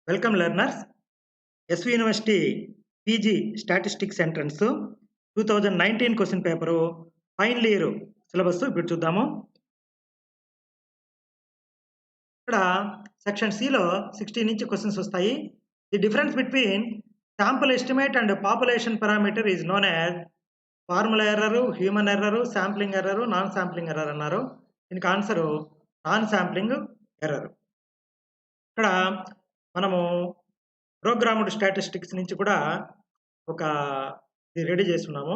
Welcome learners. SV University PG Statistics Entrance 2019 question paper final year syllabus ఇప్పుడు చూద్దాము. ఇక్కడ section సిలో 16 నుంచి క్వశ్చన్స్ వస్తాయి. The difference between sample estimate and population parameter is known as formula error, human error, sampling error, non sampling error అన్నారు. దీనికి answer non sampling error. ఇక్కడ మనము ప్రోగ్రామ్డ్ స్టాటిస్టిక్స్ నుంచి కూడా ఒక రెడీ చేస్తున్నాము.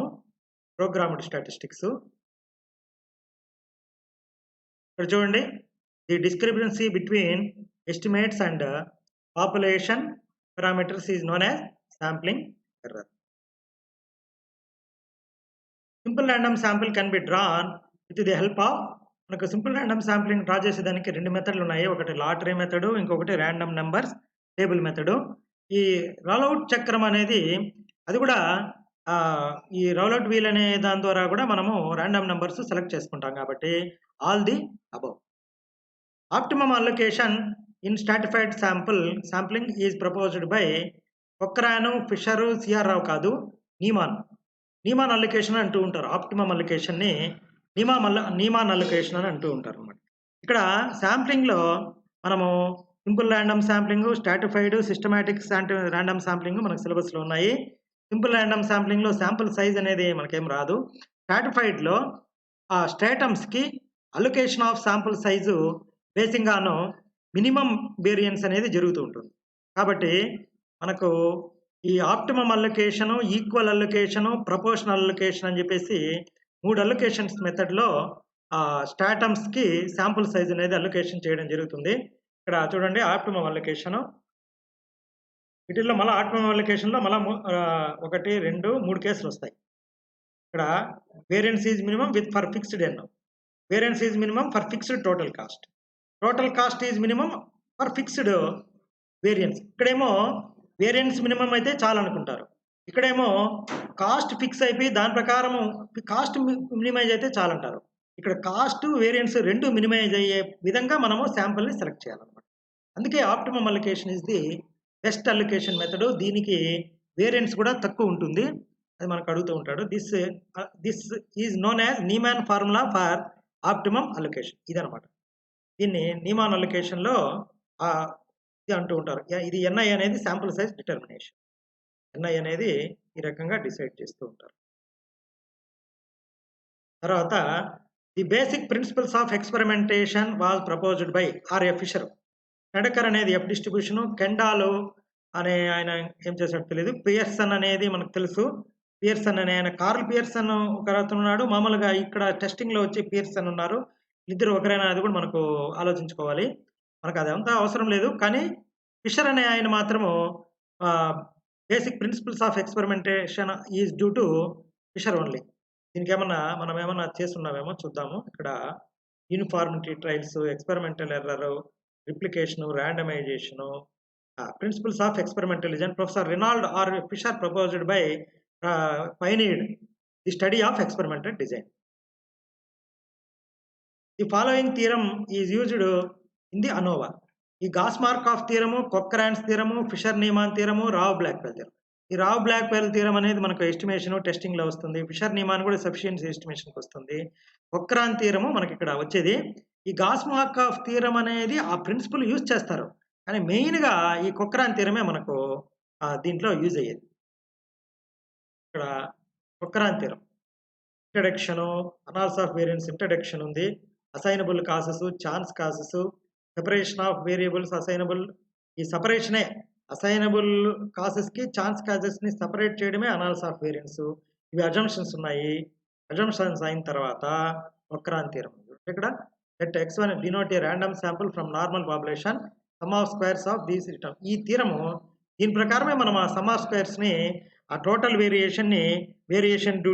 ప్రోగ్రామ్డ్ స్టాటిస్టిక్స్ ఇక్కడ చూడండి. The discrepancy between estimates and population parameters is known as sampling error. Simple random sample can be drawn with the help of, మనకు simple random sampling draw చేసేదానికి రెండు మెథడ్లు ఉన్నాయి. ఒకటి లాటరీ మెథడ్, ఇంకొకటి random numbers table method. ఈ rollout చక్రం అనేది అది కూడా ఈ రోల్అవుట్ వీల్ అనే దాని ద్వారా కూడా మనము ర్యాండమ్ నెంబర్స్ సెలెక్ట్ చేసుకుంటాం. కాబట్టి all the above. Optimum allocation in stratified sampling is proposed by Cochran, Fisher, CR Rao కాదు, నీమాన్ అలొకేషన్ అంటూ ఉంటారు. ఆప్టిమమ్ అలొకేషన్ని నీమాన్ అలొకేషన్ అని అంటూ ఉంటారు అన్నమాట. ఇక్కడ శాంప్లింగ్లో మనము simple random sampling, stratified, systematic random sampling మనకు సిలబస్లో ఉన్నాయి. సింపుల్ ర్యాండమ్ శాంప్లింగ్లో శాంపుల్ సైజ్ అనేది మనకేం రాదు. స్ట్రాటిఫైడ్లో ఆ స్ట్రాటమ్స్కి అలొకేషన్ ఆఫ్ శాంపుల్ సైజు బేసింగ్గాను మినిమం వేరియన్స్ అనేది జరుగుతూ ఉంటుంది. కాబట్టి మనకు ఈ optimum allocation, equal allocation, proportional allocation అని చెప్పేసి 3 అలొకేషన్స్ మెథడ్లో స్ట్రాటమ్స్కి శాంపుల్ సైజ్ అనేది అలొకేషన్ చేయడం జరుగుతుంది. ఇక్కడ చూడండి ఆప్టిమమ్ అలొకేషన్. వీటిల్లో మళ్ళీ ఆప్టిమమ్ అలొకేషన్లో మళ్ళీ 1, 2, 3 కేసులు వస్తాయి. ఇక్కడ variance is minimum with for fixed N, variance is minimum for fixed total cost, total cost is minimum for fixed variance. ఇక్కడేమో వేరియన్స్ మినిమం అయితే చాలనుకుంటారు, ఇక్కడేమో కాస్ట్ ఫిక్స్ అయిపోయి దాని ప్రకారం కాస్ట్ మినిమైజ్ అయితే చాలంటారు. ఇక్కడ కాస్ట్, వేరియన్స్ రెండు మినిమైజ్ అయ్యే విధంగా మనము శాంపుల్ని సెలెక్ట్ చేయాలన్నమాట. అందుకే optimum allocation is the best allocation method. దీనికి వేరియన్స్ కూడా తక్కువ ఉంటుంది, అది మనకు అడుగుతూ ఉంటాడు. This is known as Neyman formula for optimum allocation. ఇదనమాట. దీన్ని నీమాన్ అలొకేషన్లో ఇది అంటూ ఉంటారు. ఇది ఎన్ఐ అనేది శాంపుల్ సైజ్ డిటర్మినేషన్. ఎన్ఐ అనేది ఈ రకంగా డిసైడ్ చేస్తూ ఉంటారు. తర్వాత the basic principles of experimentation was proposed by RF Fisher. Snedecor అనేది ఎఫ్ డిస్ట్రిబ్యూషను, కెండాలు అనే ఆయన ఏం చేశాడో తెలియదు, పియర్సన్ అనేది మనకు తెలుసు. పియర్సన్ అనే ఆయన, కార్ల్ పియర్సన్ ఒక అతను ఉన్నాడు. మామూలుగా ఇక్కడ టెస్టింగ్లో వచ్చి పియర్సన్ ఉన్నారు. ఇద్దరు ఒకరైనా అది కూడా మనకు ఆలోచించుకోవాలి. మనకు అదంతా అవసరం లేదు. కానీ ఫిషర్ అనే ఆయన మాత్రము basic principles of experimentation is due to Fisher only. దీనికి మనం ఏమన్నా చేస్తున్నామేమో చూద్దాము. ఇక్కడ uniformity trials, experimental error, replication, randomisation, principles of experimental design. Professor Ronald R Fisher proposed by pioneered the study of experimental design. The following theorem is used in the ANOVA. ఈ Gauss Markov theorem, Cochran's theorem, Fisher Neyman theorem, Rao Blackwell theorem. ఈ Rao Blackwell theorem అనేది మనకు estimation టెస్టింగ్లో వస్తుంది. Fissure నీమాన్ కూడా sufficiency ఎస్టిమేషన్కి వస్తుంది. కొక్రాన్ థియరము మనకి ఇక్కడ వచ్చేది. ఈ గాస్ మార్కాఫ్ థియరం అనేది ఆ ప్రిన్సిపల్ యూజ్ చేస్తారు, కానీ మెయిన్గా ఈ కొక్రాన్ థియరమే మనకు దీంట్లో యూజ్ అయ్యేది. ఇక్కడ Cochran theorem introduction, analysis of variance introduction ఉంది, assignable causes, chance causes, separation of variables, assignable. ఈ సపరేషనే అసైనబుల్ కాసెస్కి, ఛాన్స్ కాసెస్ని సపరేట్ చేయడమే అనాలిసిస్ ఆఫ్ వేరియన్స్. ఇవి అజంప్షన్స్ ఉన్నాయి. అజంప్షన్స్ అయిన తర్వాత కొక్రాన్ థియరం. ఇక్కడ let x1 denote a random sample from normal population, sum of squares of these return. ఈ థియరము దీని ప్రకారమే మనం ఆ సమ్ ఆఫ్ స్క్వేర్స్ని, ఆ టోటల్ వేరియేషన్ని variation due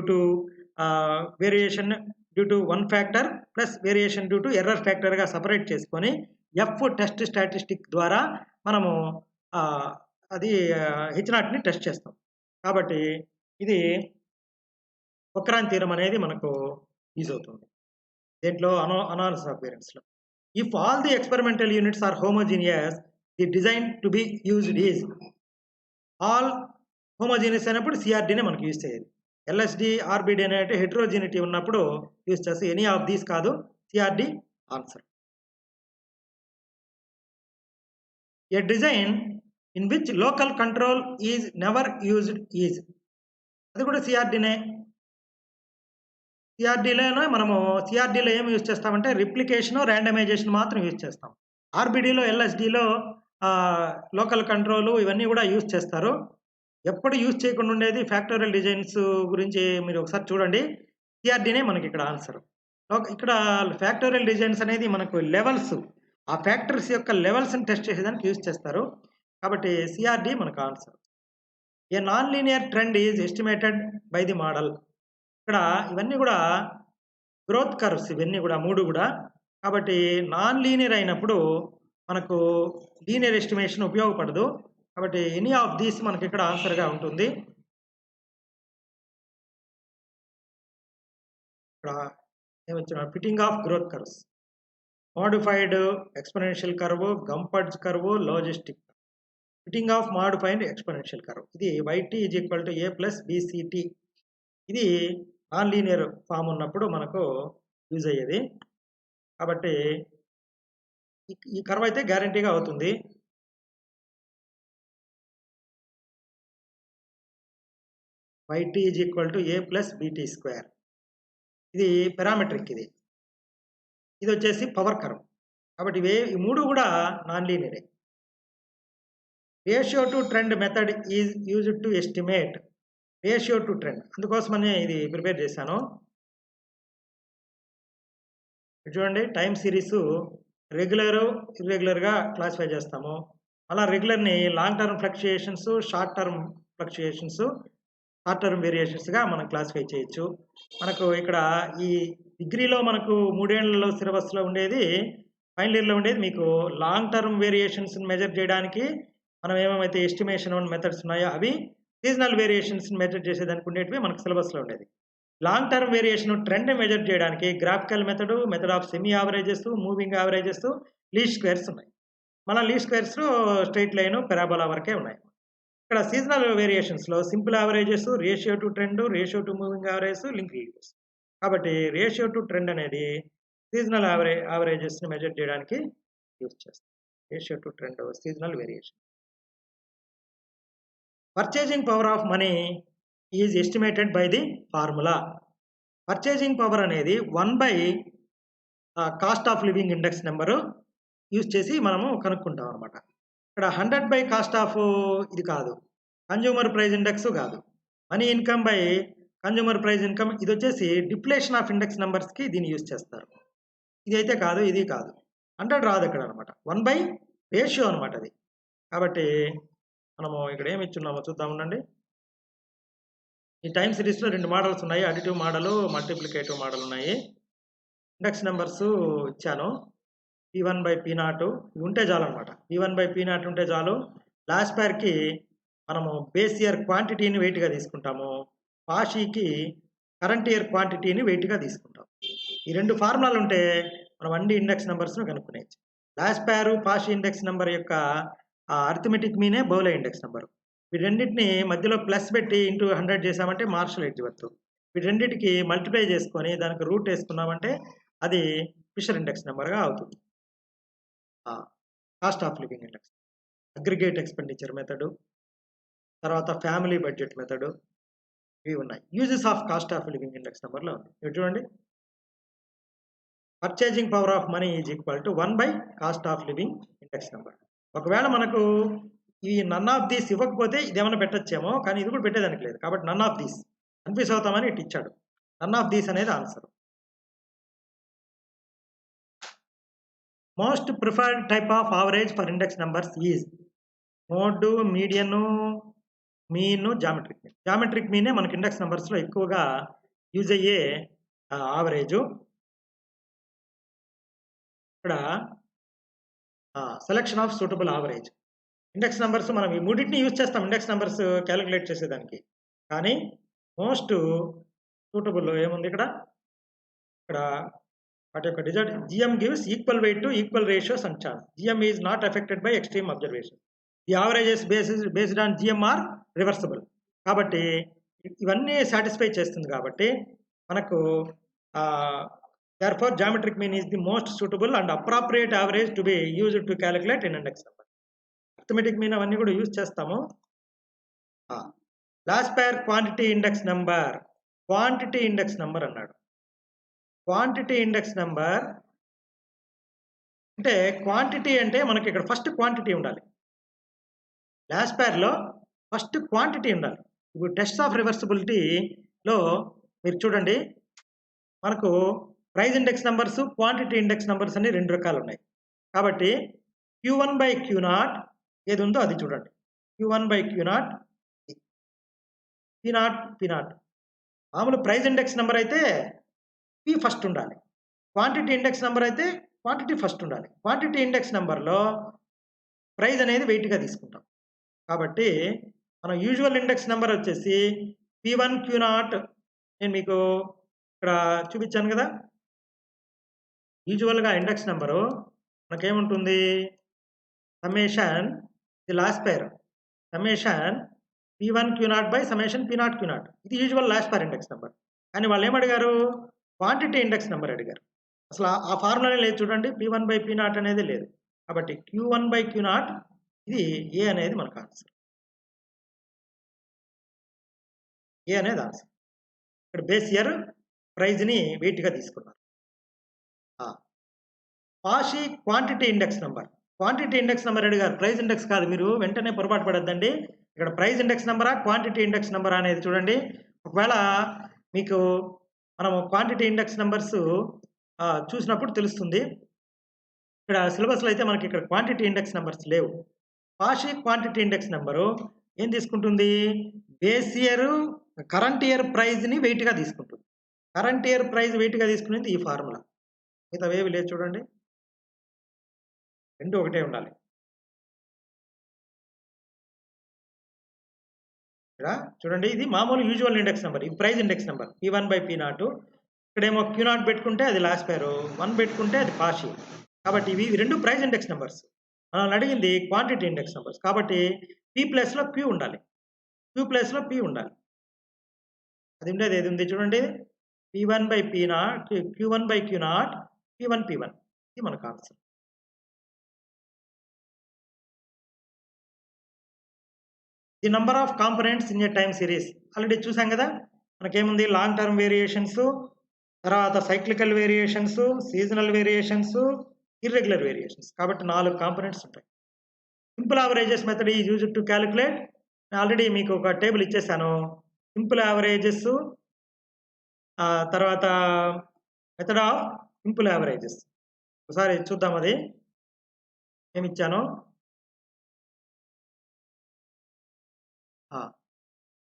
to 1 factor plus variation due to error ఫ్యాక్టర్గా సపరేట్ చేసుకొని ఎఫ్ టెస్ట్ స్టాటిస్టిక్ ద్వారా మనము అది హెచ్0ని టెస్ట్ చేస్తాం. కాబట్టి ఇది కొక్రాన్ థియరం అనేది మనకు యూజ్ అవుతుంది దేంట్లో, అనాలిసిస్ ఆఫ్ వేరియన్స్లో. If all the experimental units are homogeneous the design to be used is all homogeneous అయినప్పుడు సిఆర్డీనే మనకు యూజ్ చేయాలి. ఎల్ఎస్డి ఆర్బిడి అనేటి హెట్రోజినిటీ ఉన్నప్పుడు యూజ్ చేస్తే ఎనీ ఆఫ్ దీస్ కాదు, CRD answer. A design in which local control is never used is, అది కూడా సిఆర్డీనే. సిఆర్డీలోనే మనము సిఆర్డీలో ఏమి యూజ్ చేస్తామంటే రిప్లికేషన్, ర్యాండమైజేషన్ మాత్రం యూజ్ చేస్తాం. ఆర్బిడిలో ఎల్ఎస్డిలో లోకల్ కంట్రోల్ ఇవన్నీ కూడా యూజ్ చేస్తారు. ఎప్పుడు యూజ్ చేయకుండా ఉండేది ఫ్యాక్టోరియల్ డిజైన్స్ గురించి మీరు ఒకసారి చూడండి. సిఆర్డీనే మనకి ఇక్కడ ఆన్సర్. ఇక్కడ ఫ్యాక్టోరియల్ డిజైన్స్ అనేది మనకు లెవెల్స్, ఆ ఫ్యాక్టర్స్ యొక్క లెవెల్స్ని టెస్ట్ చేసేదానికి యూజ్ చేస్తారు. కాబట్టి సిఆర్డి మనకు answer. A non linear trend is estimated by the model. ఇక్కడ ఇవన్నీ కూడా గ్రోత్ కర్వ్స్, ఇవన్నీ కూడా 3 కూడా. కాబట్టి నాన్ లీనియర్ అయినప్పుడు మనకు లీనియర్ ఎస్టిమేషన్ ఉపయోగపడదు. కాబట్టి ఎనీ ఆఫ్ దీస్ మనకి ఇక్కడ ఆన్సర్గా ఉంటుంది. ఇక్కడ ఏమొచ్చిన fitting of growth curves, modified exponential curve, Gompertz curve, logistic. Fitting of modified exponential curve, ఇది yt = a + bct. ఇది నాన్ లీనియర్ ఫామ్ ఉన్నప్పుడు మనకు యూజ్ అయ్యేది. కాబట్టి ఈ కర్వ్ అయితే గ్యారంటీగా అవుతుంది. yt = a + bt². ఇది పారామెట్రిక్, ఇది వచ్చేసి పవర్ కర్వ్. కాబట్టి ఈ 3 కూడా నాన్ లీనియరే. Ratio to trend method is used to estimate. Ratio to trend, అందుకోసమనే ఇది ప్రిపేర్ చేశాను. చూడండి, టైం సిరీస్ రెగ్యులర్, ఇర్రెగ్యులర్గా క్లాసిఫై చేస్తాము. అలా రెగ్యులర్ని long term fluctuations, short term fluctuations, short term వేరియేషన్స్గా మనం క్లాసిఫై చేయొచ్చు. మనకు ఇక్కడ ఈ డిగ్రీలో మనకు 3 ఏళ్లలో సిలబస్లో ఉండేది, ఫైనల్ ఇయర్లో ఉండేది మీకు లాంగ్ టర్మ్ వేరియేషన్స్ మెజర్ చేయడానికి మనం ఏమేమైతే ఎస్టిమేషన్ మెథడ్స్ ఉన్నాయో అవి, సీజనల్ వేరియేషన్స్ మెజర్ చేసేదానికి ఉండేటివి మనకు సిలబస్లో ఉండేది. Long term variation trend measure చేయడానికి graphical method, method of semi averages, moving averages, least squares ఉన్నాయి. మన least squares straight line, parabola వరకే ఉన్నాయి. ఇక్కడ సీజనల్ వేరియేషన్స్లో simple averages, ratio to trend, ratio to moving average, link linears. కాబట్టి ratio to trend అనేది seasonal యావరేజెస్ని measure చేయడానికి యూజ్ చేస్తాం. Ratio to trend, seasonal variation. Purchasing power of money is estimated by the formula. Purchasing power అనేది 1/, cost of living index number use చేసి మనము కనుక్కుంటాం అనమాట. ఇక్కడ 100/, కాస్ట్ ఆఫ్ ఇది కాదు, కన్జ్యూమర్ ప్రైస్ ఇండెక్స్ కాదు, money income by consumer price income, ఇది వచ్చేసి డిప్లేషన్ ఆఫ్ ఇండెక్స్ నెంబర్స్కి దీన్ని యూజ్ చేస్తారు. ఇది అయితే కాదు, ఇది కాదు, 100 రాదు ఇక్కడ అనమాట. 1/, రేషియో అనమాట అది. కాబట్టి మనము ఇక్కడ ఏమి ఇచ్చున్నామో చూద్దాం ఉండండి. ఈ టైం సిరీస్లో 2 మోడల్స్ ఉన్నాయి, అడిటివ్ మోడల్, మల్టిప్లికేటివ్ మోడల్ ఉన్నాయి. ఇండెక్స్ నెంబర్స్ ఇచ్చాను, P1/P0 ఇవి ఉంటే చాలు అనమాట. P1/P0 ఉంటే చాలు. లాస్ట్ పేర్కి మనము బేస్ ఇయర్ క్వాంటిటీని వెయిట్గా తీసుకుంటాము, పాషీకి కరెంట్ ఇయర్ క్వాంటిటీని వెయిట్గా తీసుకుంటాం. ఈ 2 ఫార్ములాలు ఉంటే మనం అన్ని ఇండెక్స్ నెంబర్స్ను కనుక్కునేచ్చు. లాస్ట్ పేరు, పాషీ ఇండెక్స్ నెంబర్ యొక్క అర్థమెటిక్ మీనే బౌలే ఇండెక్స్ నెంబరు. వీటన్నిటిని మధ్యలో ప్లస్ పెట్టి ఇంటూ 100 చేసామంటే మార్షల్ ఎడ్జ్వర్త్. వీటన్నిటికి మల్టిప్లై చేసుకొని దానికి రూట్ వేసుకున్నామంటే అది ఫిషర్ ఇండెక్స్ నెంబర్గా అవుతుంది. Cost of living index, aggregate expenditure method, తర్వాత ఫ్యామిలీ బడ్జెట్ మెథడ్, ఇవి ఉన్నాయి. Uses of cost of living index నెంబర్లో ఉంది. ఇవి చూడండి, purchasing power of money is equal to 1/, cost of living index number. ఒకవేళ మనకు ఈ నన్ ఆఫ్ దీస్ ఇవ్వకపోతే ఇదేమైనా పెట్టచ్చేమో, కానీ ఇది కూడా పెట్టేదానికి లేదు. కాబట్టి నన్ ఆఫ్ దీస్ కన్ఫ్యూజ్ అవుతామని ఇటు ఇచ్చాడు. నన్ ఆఫ్ దీస్ అనేది answer. Most preferred type of average for index numbers is mode, median, mean, geometric mean. Geometric మీనే మనకి ఇండెక్స్ నెంబర్స్లో ఎక్కువగా యూజ్ అయ్యే యావరేజు. ఇక్కడ selection of suitable average. Index numbers మనం ఈ 3టిని యూజ్ చేస్తాం ఇండెక్స్ నెంబర్స్ క్యాలిక్యులేట్ చేసేదానికి. కానీ మోస్ట్ సూటబుల్ ఏముంది ఇక్కడ వాటి యొక్క result GM gives equal weight to equal ratios and chance. GM is not affected by extreme observation. The averages based on GM are reversible. కాబట్టి ఇవన్నీ సాటిస్ఫై చేస్తుంది కాబట్టి మనకు therefore geometric mean is the most suitable and appropriate average to be used to calculate an index number. Arithmetic mean అవన్నీ కూడా use చేస్తాము. Last పేర్ quantity index number అన్నాడు. Quantity index number అంటే క్వాంటిటీ అంటే మనకి ఇక్కడ ఫస్ట్ క్వాంటిటీ ఉండాలి. Last పేర్లో ఫస్ట్ క్వాంటిటీ ఉండాలి. ఇప్పుడు టెస్ట్ ఆఫ్ రివర్సిబిలిటీలో మీరు చూడండి, మనకు price index numbers, quantity index numbers అని 2 రకాలు ఉన్నాయి. కాబట్టి Q1/Q0 ఏది ఉందో అది చూడండి. Q1/Q0, P0. మామూలు ప్రైస్ ఇండెక్స్ నెంబర్ అయితే P ఫస్ట్ ఉండాలి. క్వాంటిటీ ఇండెక్స్ నెంబర్ అయితే క్వాంటిటీ ఫస్ట్ ఉండాలి. క్వాంటిటీ ఇండెక్స్ నెంబర్లో ప్రైస్ అనేది వెయిట్గా తీసుకుంటాం. కాబట్టి మన యూజువల్ ఇండెక్స్ నెంబర్ వచ్చేసి P1Q0. నేను మీకు ఇక్కడ చూపించాను కదా. యూజువల్గా ఇండెక్స్ నెంబరు మనకేముంటుంది, summation the Laspeyres summation P1Q0 by summation P0Q0. ఇది usual Laspeyres index number. కానీ వాళ్ళు ఏమడిగారు, క్వాంటిటీ ఇండెక్స్ నెంబర్ అడిగారు. అసలు ఆ ఫార్ములానే లేదు చూడండి, P1/P0 అనేది లేదు. కాబట్టి Q1/Q0 ఇది ఏ అనేది మనకు ఆన్సర్. ఏ అనేది ఆన్సర్. ఇక్కడ బేస్ ఇయర్ ప్రైజ్ని వెయిట్గా తీసుకున్నారు. పాషి క్వాంటిటీ ఇండెక్స్ నెంబర్ అడిగారు, ప్రైస్ ఇండెక్స్ కాదు. మీరు వెంటనే పొరపాటు పడద్దండి. ఇక్కడ ప్రైస్ ఇండెక్స్ నెంబరా క్వాంటిటీ ఇండెక్స్ నెంబరా అనేది చూడండి. ఒకవేళ మీకు మనము క్వాంటిటీ ఇండెక్స్ నెంబర్స్ చూసినప్పుడు తెలుస్తుంది. ఇక్కడ సిలబస్లో అయితే మనకి ఇక్కడ క్వాంటిటీ ఇండెక్స్ నెంబర్స్ లేవు. పాషి క్వాంటిటీ ఇండెక్స్ నెంబరు ఏం తీసుకుంటుంది, బేస్ ఇయర్ కరెంట్ ఇయర్ ప్రైజ్ని వెయిట్గా తీసుకుంటుంది. కరెంట్ ఇయర్ ప్రైజ్ వెయిట్గా తీసుకునేది ఈ ఫార్ములా. మిగతా ఏవి లేదు చూడండి, 2 ఒకటే ఉండాలి. ఇక్కడ చూడండి, ఇది మామూలు యూజువల్ ఇండెక్స్ నెంబర్, ఇది ప్రైజ్ ఇండెక్స్ నెంబర్ P1/P0. ఇక్కడేమో Q0 పెట్టుకుంటే అది లాస్ట్ పేరు, 1 పెట్టుకుంటే అది పాషి. కాబట్టి ఇవి 2 ప్రైజ్ ఇండెక్స్ నెంబర్స్. మనం అడిగింది క్వాంటిటీ ఇండెక్స్ నెంబర్స్. కాబట్టి P ప్లస్లో Q ఉండాలి, Q ప్లస్లో P ఉండాలి. అది ఉండేది ఏది ఉంది చూడండి, P1/P0, Q1/Q0, P1/P1. ఇది మనకు answer. The number of components in a time series already చూసాం కదా. మనకేముంది, లాంగ్ టర్మ్ వేరియేషన్స్, తర్వాత cyclical variations, seasonal variations, irregular variations. కాబట్టి 4 కాంపోనెంట్స్ ఉంటాయి. Simple averages method is used to calculate. Already మీకు ఒక table ఇచ్చేసాను. సింపుల్ యావరేజెస్, తర్వాత method of simple averages. ఒకసారి చూద్దాం అది ఏమి ఇచ్చాను.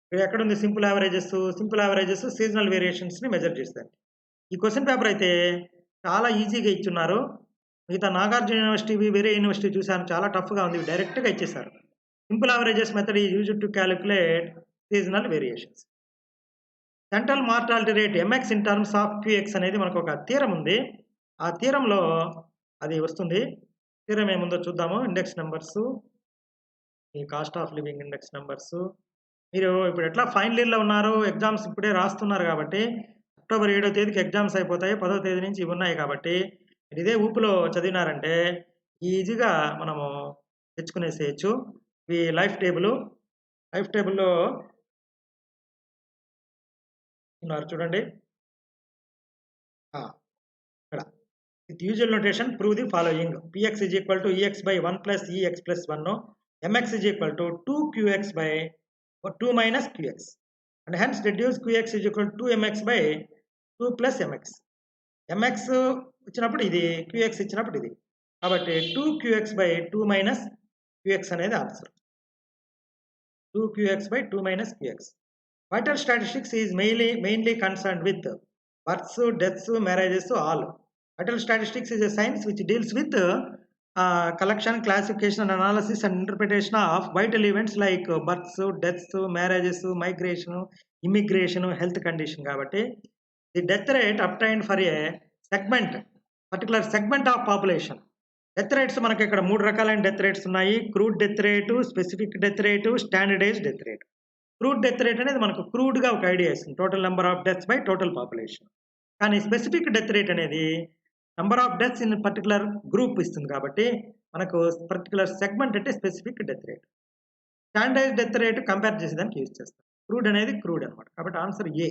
ఇక్కడ ఎక్కడుంది సింపుల్ యావరేజెస్ సీజనల్ వేరియేషన్స్ని మెజర్ చేస్తాయి. ఈ క్వశ్చన్ పేపర్ అయితే చాలా ఈజీగా ఇచ్చున్నారు. మిగతా నాగార్జున యూనివర్సిటీ, వేరే యూనివర్సిటీ చూశాను, చాలా టఫ్గా ఉంది. డైరెక్ట్గా ఇచ్చేసారు. Simple averages method is used to calculate seasonal variations. Central mortality rate MX in terms of QX అనేది మనకు ఒక థీరం ఉంది. ఆ థీరంలో అది వస్తుంది. థీరం ఏముందో చూద్దాము. ఇండెక్స్ నెంబర్స్, ఈ cost of living index numbers. మీరు ఇప్పుడు ఎట్లా ఫైనల్ ఇయర్లో ఉన్నారు, ఎగ్జామ్స్ ఇప్పుడే రాస్తున్నారు కాబట్టి అక్టోబర్ 7వ తేదీకి ఎగ్జామ్స్ అయిపోతాయి. 10వ తేదీ నుంచి ఇవి ఉన్నాయి కాబట్టి ఇదే ఊపులో చదివినారంటే ఈజీగా మనము తెచ్చుకునేసేయచ్చు. ఈ లైఫ్ టేబుల్లో ఉన్నారు చూడండి. ఇక్కడ with usual notation prove the following. Px is equal to EX by 1 plus EX plus 1. MX is equal to 2QX by 2 minus QX. And hence deduce QX is equal to 2MX by 2 plus MX. MX ఇచ్చినప్పుడు ఇది, QX ఇచ్చినప్పుడు ఇది. కాబట్టి 2QX by 2 minus QX అనేది answer. 2QX by 2 minus QX. Vital statistics is mainly concerned with births, deaths, marriages, all. Vital statistics is a science which deals with collection, classification, and analysis and interpretation of vital events like births, deaths, marriages, migration, immigration, health condition. కాబట్టి the death rate obtained for a segment particular segment of population. Death rates మనకి ఇక్కడ 3 రకాలైన death rates ఉన్నాయి. Crude death rate, specific death rate, standardized death rate. Crude death rate అనేది మనకు క్రూడ్‌గా ఒక idea ఇస్తుంది. Total number of deaths by total population. కానీ స్పెసిఫిక్ డెత్ రేట్ అనేది number of deaths in particular group ఇస్తుంది కాబట్టి మనకు పర్టికులర్ సెగ్మెంట్ అంటే specific death rate. Standardized death rate compare చేసేదానికి యూజ్ చేస్తాం. క్రూడ్ అనేది క్రూడ్ అనమాట. కాబట్టి answer A.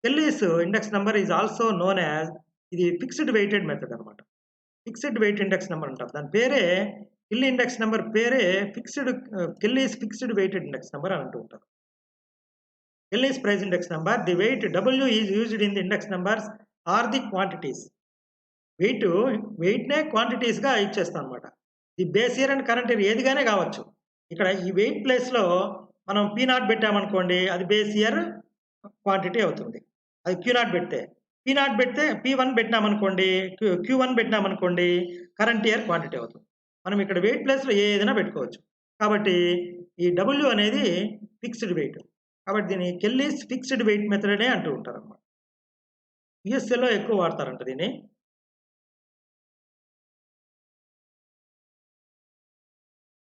Kelly's index number is also known as, ఇది ఫిక్స్డ్ వెయిటెడ్ మెథడ్ అనమాట. ఫిక్స్డ్ వెయిట్ ఇండెక్స్ నెంబర్ అంటారు. దాని పేరే కెల్లీ ఇండెక్స్ నెంబర్ పేరే Kelly's fixed weighted index number అని అంటూ ఉంటారు. Kelly's price index number, the weight W is used in the index numbers are the quantities. వెయిట్నే క్వాంటిటీస్గా ఇచ్చేస్తాం అనమాట. The base year and current year ఏదిగానే కావచ్చు. ఇక్కడ ఈ వెయిట్ ప్లేస్లో మనం P0 పెట్టామనుకోండి, అది బేస్ ఇయర్ క్వాంటిటీ అవుతుంది. అది Q0 పెడితే, P0 పెడితే P1 పెట్టినామనుకోండి, Q1 పెట్టినామనుకోండి, కరెంట్ ఇయర్ క్వాంటిటీ అవుతుంది. మనం ఇక్కడ వెయిట్ ప్లేస్లో ఏదైనా పెట్టుకోవచ్చు. కాబట్టి ఈ W అనేది ఫిక్స్డ్ వెయిట్. కాబట్టి దీన్ని కెల్లీస్ ఫిక్స్డ్ వెయిట్ మెథడ్ అనే అంటూ ఉంటారు అన్నమాట. యుఎస్ఏలో ఎక్కువ వాడతారంట దీన్ని.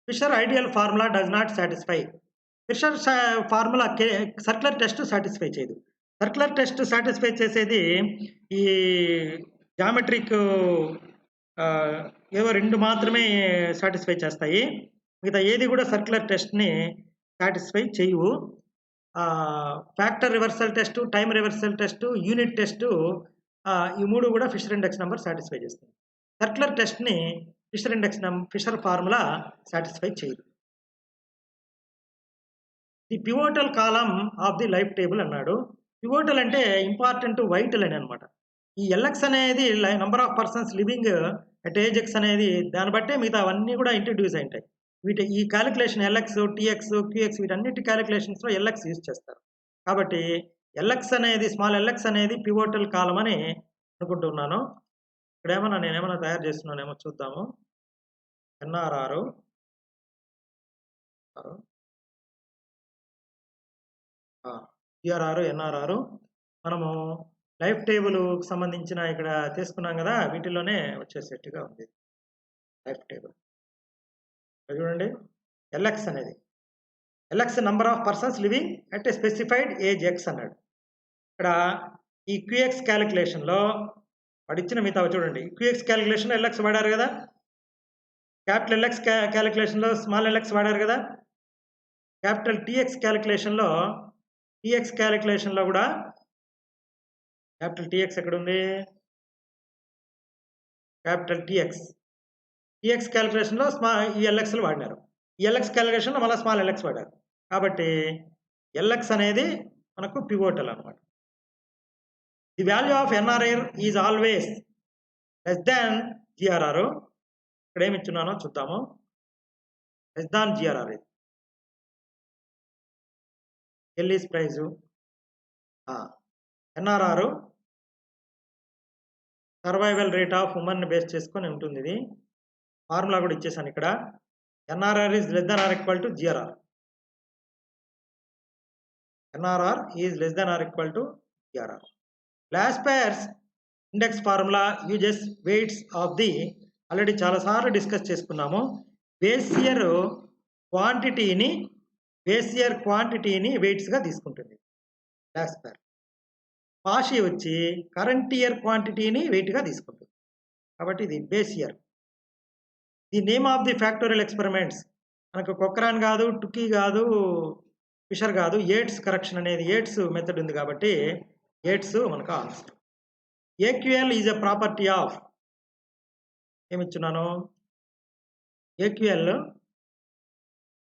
Fisher ideal formula does not satisfy. Fisher formula circular test satisfy చేయదు. సర్క్యులర్ టెస్ట్ సాటిస్ఫై చేసేది ఈ జామెట్రిక్ ఏవో 2 మాత్రమే సాటిస్ఫై చేస్తాయి. మిగతా ఏది కూడా సర్క్యులర్ టెస్ట్‌ని సాటిస్ఫై చేయవు. Factor reversal test, time reversal test, unit test, ఈ 3 కూడా ఫిషర్ ఇండెక్స్ నెంబర్ సాటిస్ఫై చేస్తుంది. సర్క్యులర్ టెస్ట్‌ని ఫిషర్ ఫార్ములా సాటిస్ఫై చేయదు. The pivotal column of the life table అన్నాడు. పివోటల్ అంటే ఇంపార్టెంట్ వైటల్ అని అనమాట. ఈ ఎల్ఎక్స్ అనేది number of persons living at age X అనేది దాన్ని బట్టే మిగతా అవన్నీ కూడా ఇంట్రడ్యూస్ అయి ఉంటాయి. ఈ క్యాలిక్యులేషన్ ఎల్ఎక్స్, టీఎక్స్, క్యూఎక్స్ వీటన్నిటి క్యాలిక్యులేషన్స్లో ఎల్ఎక్స్ యూజ్ చేస్తారు. కాబట్టి స్మాల్ ఎల్ఎక్స్ అనేది పివోటల్ కాలం అని అనుకుంటున్నాను. నేనేమన్నా తయారు చేస్తున్నానేమో చూద్దాము. ఎన్ఆర్ఆర్ జిఆర్ఆర్, ఎన్ఆర్ఆర్ మనము లైఫ్ టేబుల్కి సంబంధించిన ఇక్కడ తీసుకున్నాం కదా, వీటిలోనే వచ్చేసేట్టుగా ఉంది లైఫ్ టేబుల్. చూడండి, ఎల్ఎక్స్ అనేది LX number of persons living at a specified age X అన్నాడు. ఇక్కడ ఈ క్యూఎక్స్ క్యాలిక్యులేషన్లో వాడు ఇచ్చిన మిగతా చూడండి. క్యూఎక్స్ క్యాలిక్యులేషన్లో ఎల్ఎక్స్ వాడారు కదా, క్యాపిటల్ ఎల్ఎక్స్ క్యాలిక్యులేషన్లో స్మాల్ ఎల్ఎక్స్ వాడారు కదా, క్యాపిటల్ టీఎక్స్ క్యాలిక్యులేషన్లో కూడా క్యాపిటల్ టీఎక్స్ ఎక్కడ ఉంది, క్యాపిటల్ టీఎక్స్ క్యాలిక్యులేషన్లో ఈ ఎల్ఎక్స్లు వాడినారు. ఈ ఎల్ఎక్స్ క్యాలిక్యులేషన్లో మళ్ళీ స్మాల్ ఎల్ఎక్స్ వాడారు. కాబట్టి ఎల్ఎక్స్ అనేది మనకు పివోటల్ అనమాట. The value of NRR is always less than GRR. ఇక్కడ ఏమి ఇచ్చున్నానో చూద్దాము. లెస్ దాన్ జిఆర్ఆర్ ఇది Kelly's price. NRR survival rate of women base చేసుకొని ఉంటుంది. ఇది ఫార్ములా కూడా ఇచ్చేసాను ఇక్కడ. NRR is less than or equal to GRR. NRR is less than or equal to GRR. Laspeyres index formula uses weights of the, already చాలాసార్లు discuss చేసుకున్నాము. Base year క్వాంటిటీని వెయిట్స్గా తీసుకుంటుంది లాస్పేర్. పాషి వచ్చి కరెంట్ ఇయర్ క్వాంటిటీని వెయిట్గా తీసుకుంటుంది. కాబట్టి ఇది base year. The name of the factorial experiments మనకు కొక్రాన్ కాదు, టుకీ కాదు, ఫిషర్ కాదు, ఏట్స్ కరెక్షన్ అనేది ఏట్స్ మెథడ్ ఉంది కాబట్టి ఏట్స్ మనకు answer. AQL is a property of, ఏమిచ్చున్నాను, ఏక్యూఎల్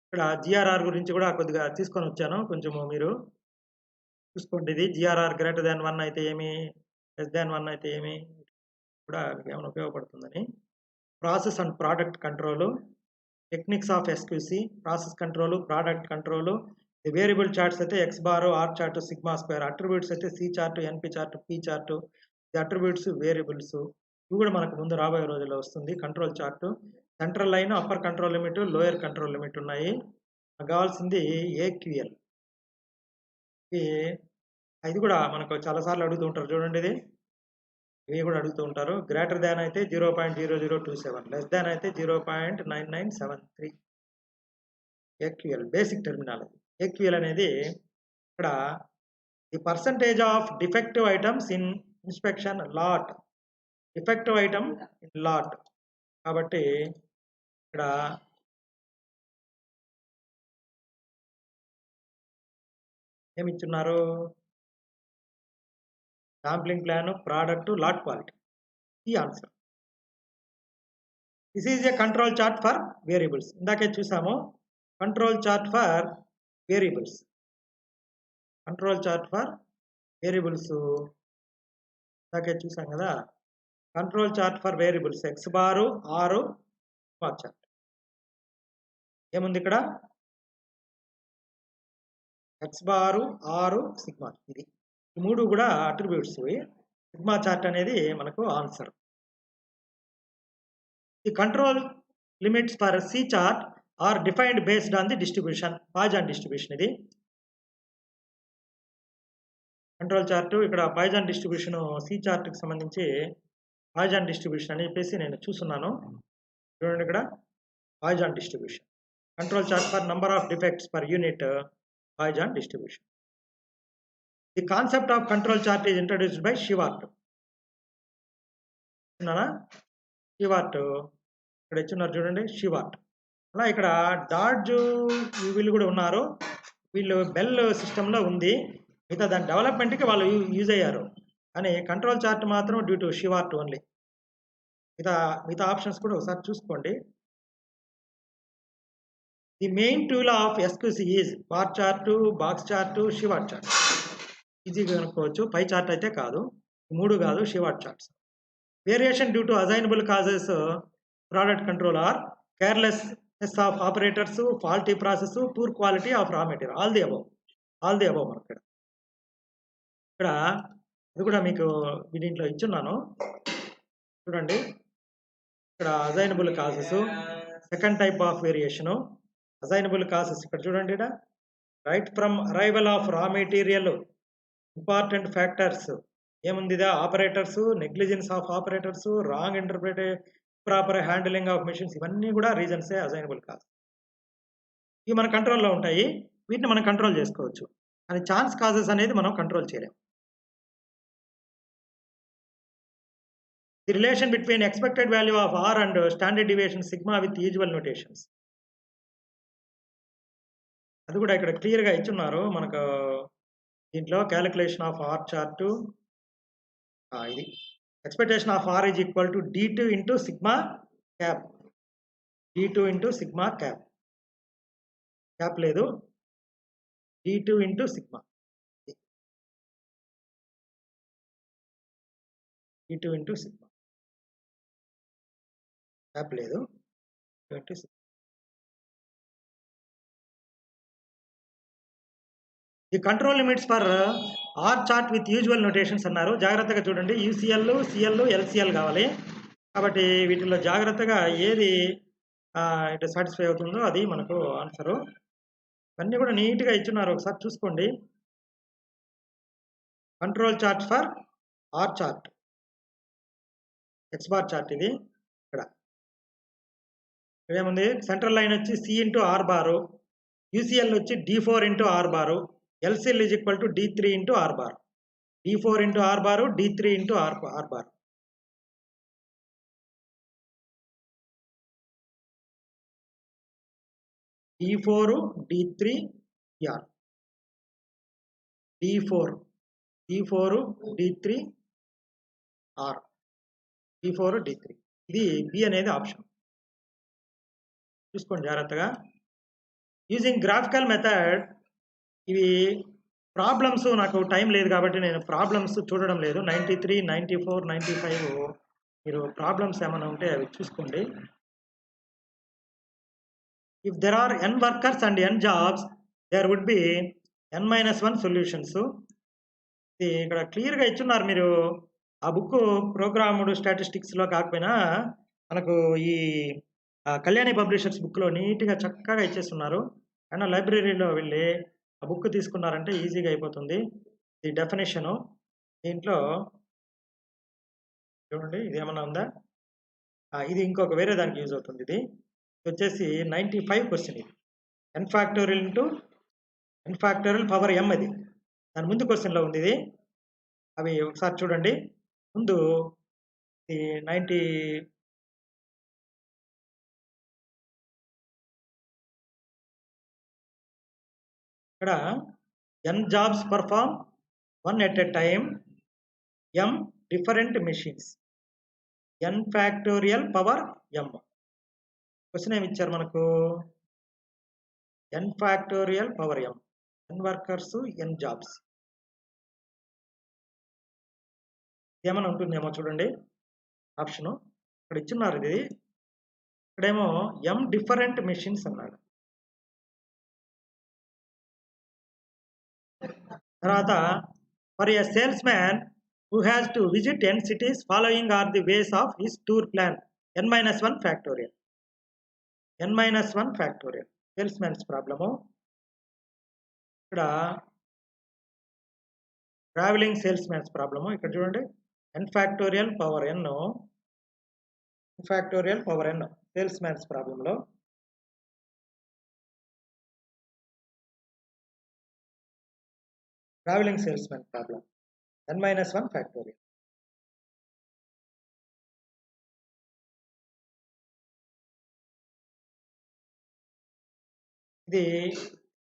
ఇక్కడ జిఆర్ఆర్ గురించి కూడా కొద్దిగా తీసుకొని వచ్చాను, కొంచెము మీరు చూసుకోండి. ఇది జిఆర్ఆర్ గ్రేటర్ దాన్ 1 అయితే ఏమి, లెస్ దాన్ 1 అయితే ఏమి కూడా ఏమైనా ఉపయోగపడుతుందని. Process and product control, techniques of SQC, process control, product control. Variable charts అయితే X bar, R chart, sigma square. Attributes అయితే C chart, NP chart, P chart. ఇది అట్రిబ్యూట్స్, వేరియబుల్స్ ఇవి కూడా మనకు ముందు రాబోయే రోజుల్లో వస్తుంది. Control chart, central line, upper control limit, lower control limit ఉన్నాయి. నాకు కావాల్సింది ఏక్యూఎల్. ఇది కూడా మనకు చాలాసార్లు అడుగుతూ ఉంటారు చూడండి. ఇది ఇవి కూడా అడుగుతూ ఉంటారు. గ్రేటర్ దాన్ అయితే 0.0027, లెస్ దాన్ అయితే 0.9973. ఏక్యూఎల్ బేసిక్ టెర్మినాలజీ. ఏక్యూఎల్ అనేది ఇక్కడ the percentage of defective items in inspection lot. Defective item in lot. కాబట్టి ఇక్కడ ఏమి ఇచ్చున్నారు? Sampling plan, product, lot quality. ఈ answer. This is a control chart for variables. ఇందాకే చూసాము control chart for variables. Control chart for variables ఇందాకే చూసాం కదా. Control chart for variables X bar R chart. ఏముంది ఇక్కడ? ఎక్స్ బారు ఆరు sigma. ఇది ఈ మూడు కూడా అట్రిబ్యూట్స్. సిగ్మా చార్ట్ అనేది మనకు answer. The control limits for C chart are defined based on the distribution. Poisson distribution. ఇది కంట్రోల్ చార్ట్. ఇక్కడ పాయిజన్ డిస్ట్రిబ్యూషన్ సి చార్ట్కి సంబంధించి పాయిజన్ డిస్ట్రిబ్యూషన్ అని చెప్పేసి నేను చూస్తున్నాను. చూడండి ఇక్కడ Poisson distribution. Control chart for number of defects per unit Poisson distribution. The concept of control chart is introduced by Shewhart. Shewhart ఇక్కడ ఇచ్చున్నారు చూడండి. షివార్ట్. అలా ఇక్కడ డాడ్జ్ వీళ్ళు కూడా ఉన్నారు. వీళ్ళు బెల్ సిస్టంలో ఉంది. మిగతా దాని డెవలప్మెంట్కి వాళ్ళు యూజ్ అయ్యారు. కానీ కంట్రోల్ చార్ట్ మాత్రం డ్యూ టు షివార్ట్ ఓన్లీ. మిగతా ఆప్షన్స్ కూడా ఒకసారి చూసుకోండి. The main tool of SQC is bar chart, box chart, Shewhart chart. ఈజీగా కనుక్కోవచ్చు. పై చార్ట్ అయితే కాదు, మూడు కాదు, Shewhart charts. Variation due to assignable causes product control or carelessness of operators, faulty process, poor quality of raw material. All the above మనకి ఇక్కడ ఇది కూడా మీకు దీంట్లో ఇచ్చున్నాను చూడండి. ఇక్కడ assignable causes, second type of variation. Assignable causes ఇక్కడ చూడండి. ఇక్కడ right from arrival of raw material, important factors ఏముంది? Operators, negligence of operators, wrong proper handling of machines, ఇవన్నీ కూడా రీజన్సే అసైనబుల్ కాజ్. ఇవి మన కంట్రోల్లో ఉంటాయి. వీటిని మనం కంట్రోల్ చేసుకోవచ్చు. కానీ ఛాన్స్ కాజెస్ అనేది మనం కంట్రోల్ చేయలేం. The relation between expected value of R and standard deviation sigma with usual notations. అది కూడా ఇక్కడ క్లియర్గా ఇచ్చున్నారు మనకు. దీంట్లో క్యాలిక్యులేషన్ ఆఫ్ ఆర్ చార్టు ఇది. Expectation of R is equal to D2 into sigma cap. D2 into sigma cap. Cap లేదు, D2 into sigma. D2 into sigma. Cap లేదు, into sigma. The control limits for R chart with usual notations అన్నారు. జాగ్రత్తగా చూడండి. UCL, CL, LCL కావాలి. కాబట్టి వీటిల్లో జాగ్రత్తగా ఏది ఇటు సాటిస్ఫై అవుతుందో అది మనకు ఆన్సరు. అన్నీ కూడా నీట్గా ఇచ్చున్నారు, ఒకసారి చూసుకోండి. Control chart for R chart, X bar chart. ఇది ఇక్కడ ఏముంది? సెంట్రల్ లైన్ వచ్చి C into R bar, UCL వచ్చి D4 into R bar, LCL is equal to D3 into R bar. D4 into R bar, D3 into R bar. D4, D3, R. D4, D3, R. D4, D3. ఇది B అనేది option. చూసుకోండి జాగ్రత్తగా. Using graphical method. ఇవి problems నాకు time లేదు కాబట్టి నేను problems చూడడం లేదు. 93, 94, 95 మీరు ప్రాబ్లమ్స్ ఏమైనా ఉంటే అవి చూసుకోండి. If there are n workers and n jobs, there would be n-1 solutions. ఇక్కడ క్లియర్గా ఇచ్చున్నారు. మీరు ఆ బుక్ ప్రోగ్రామ్డ్ స్టాటిస్టిక్స్లో కాకపోయినా మనకు ఈ కళ్యాణి పబ్లిషర్స్ బుక్లో నీట్గా చక్కగా ఇచ్చేస్తున్నారు. అండ్ లైబ్రరీలో వెళ్ళి ఆ బుక్ తీసుకున్నారంటే ఈజీగా అయిపోతుంది. ఈ డెఫినేషను దీంట్లో చూడండి ఇది ఏమన్నా ఉందా? ఇది ఇంకొక వేరే దానికి యూజ్ అవుతుంది. ఇది వచ్చేసి 95 క్వశ్చన్. ఇది n factorial into n factorial power m. అది దాని ముందు క్వశ్చన్లో ఉంది ఇది. అవి ఒకసారి చూడండి. ముందు ఈ 90 ఇక్కడ n jobs perform 1 at a time, m different machines, n factorial power m. Question ఏమి ఇచ్చారు మనకు? n factorial power m, n workers, n jobs. ఏమైనా ఉంటుందేమో చూడండి ఆప్షను. ఇక్కడ ఇచ్చున్నారు ఇది. ఇక్కడేమో m డిఫరెంట్ మెషిన్స్ అన్నాడు. తర్వాత for a sales man who has to visit n cities following are the ways of his tour plan, n-1 factorial. n-1 factorial salesman's problem. ఇక్కడ ట్రావెలింగ్ సేల్స్ మ్యాన్స్ ప్రాబ్లము. ఇక్కడ చూడండి n factorial power n, factorial power n salesman's ప్రాబ్లంలో. Travelling salesman problem n-1 factorial. ఇది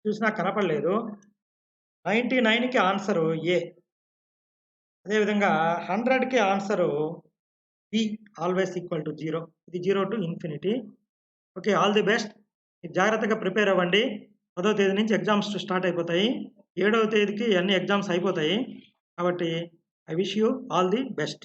చూసినా కనపడలేదు. 99కి answer A, అదేవిధంగా 100కి answer B, always equal to 0. ఇది 0 to infinity. Okay, all the best. జాగ్రత్తగా ప్రిపేర్ అవ్వండి. 10వ తేదీ నుంచి ఎగ్జామ్స్ స్టార్ట్ అయిపోతాయి. 7వ తేదీకి అన్ని ఎగ్జామ్స్ అయిపోతాయి. కాబట్టి I wish you all the best.